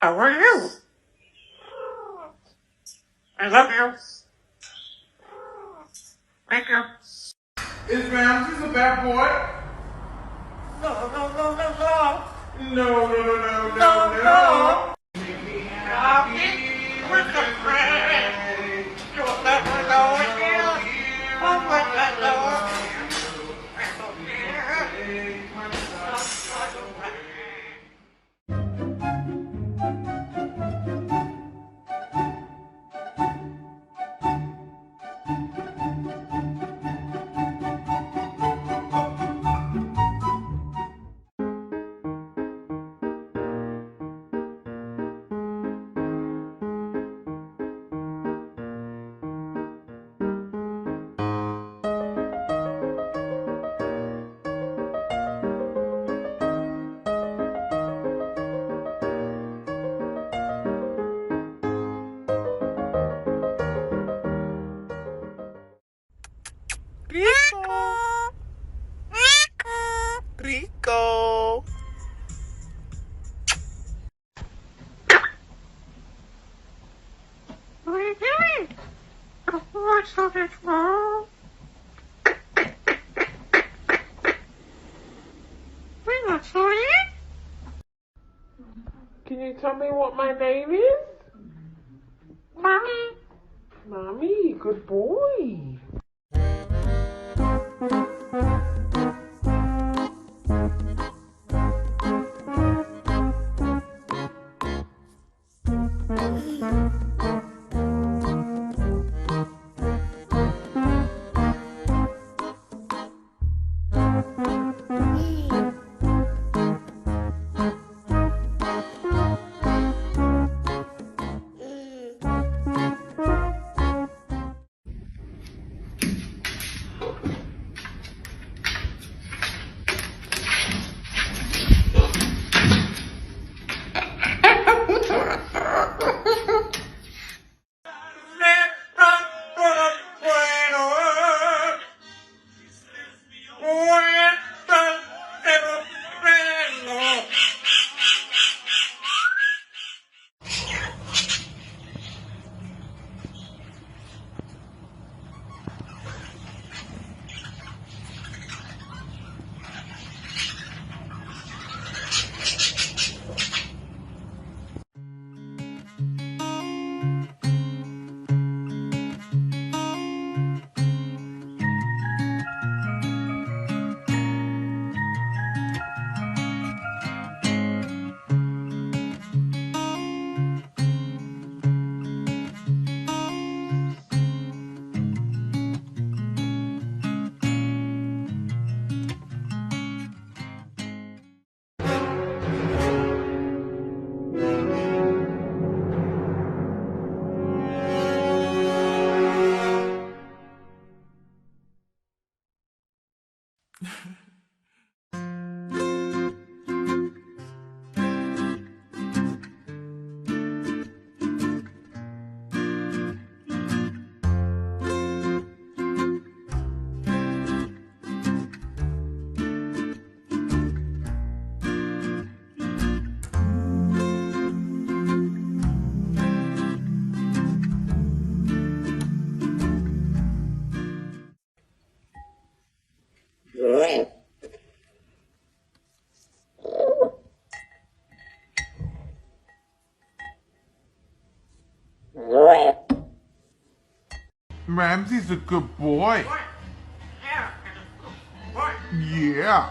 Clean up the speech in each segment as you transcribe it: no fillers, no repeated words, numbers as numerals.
How are you? I love you. Thank you. Is Ramses a bad boy? No, no, no, no, no. No, no, no, no, no, No, no. no. Happy With the friend. You'll never know again. Oh, what I love. Rico. Rico. What are you doing? What's so wrong? We're not sorry. Can you tell me what my name is? Mommy. Mommy, good boy. Ramsey's a good boy. Yeah.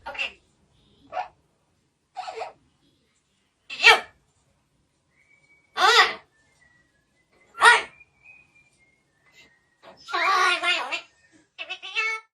Okay. You. On. On. Everything up.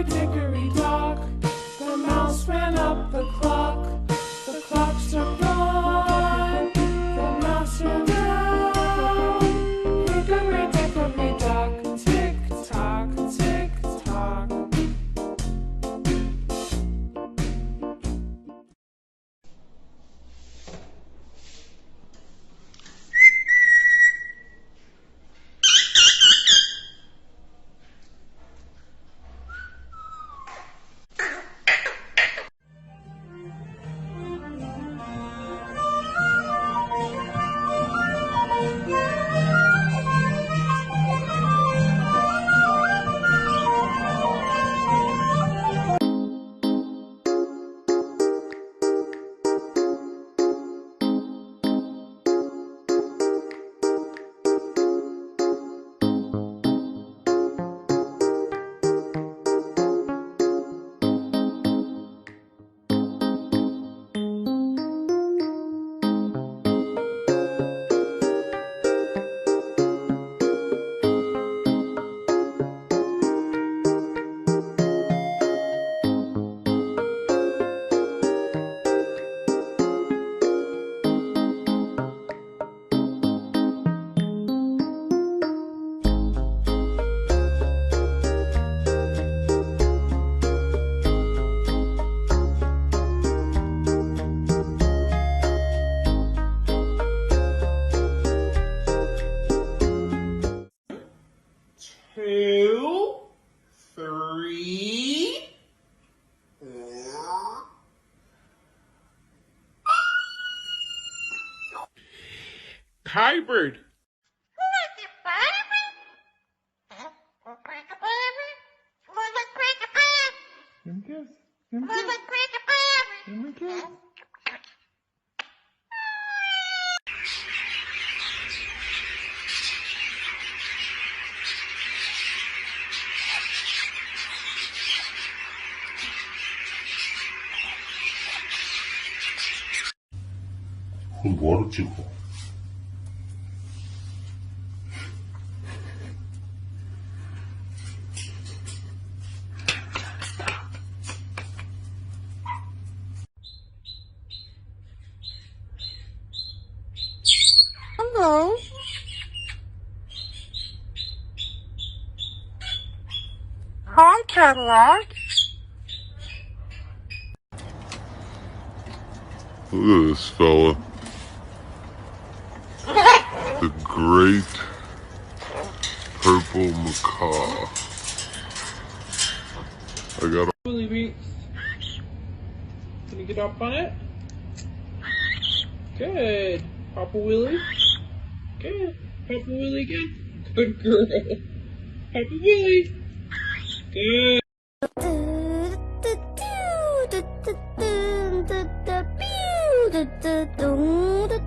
Hickory dickory dock, the mouse ran up the clock. The clock struck one, the mouse ran down. Hickory dickory dock, tick tock, tick tock. Two, three, four. Hybrid. Give me a kiss. Give me a kiss. Give me a kiss. 뭐하러 찍어? Hello. Hi, Cadillac. Look at this fella. The great purple macaw. I got a Willie Beats. Can you get up on it? Good. Papa Willie. Good. Papa Willie again. Good girl. Papa Willie. Good. Do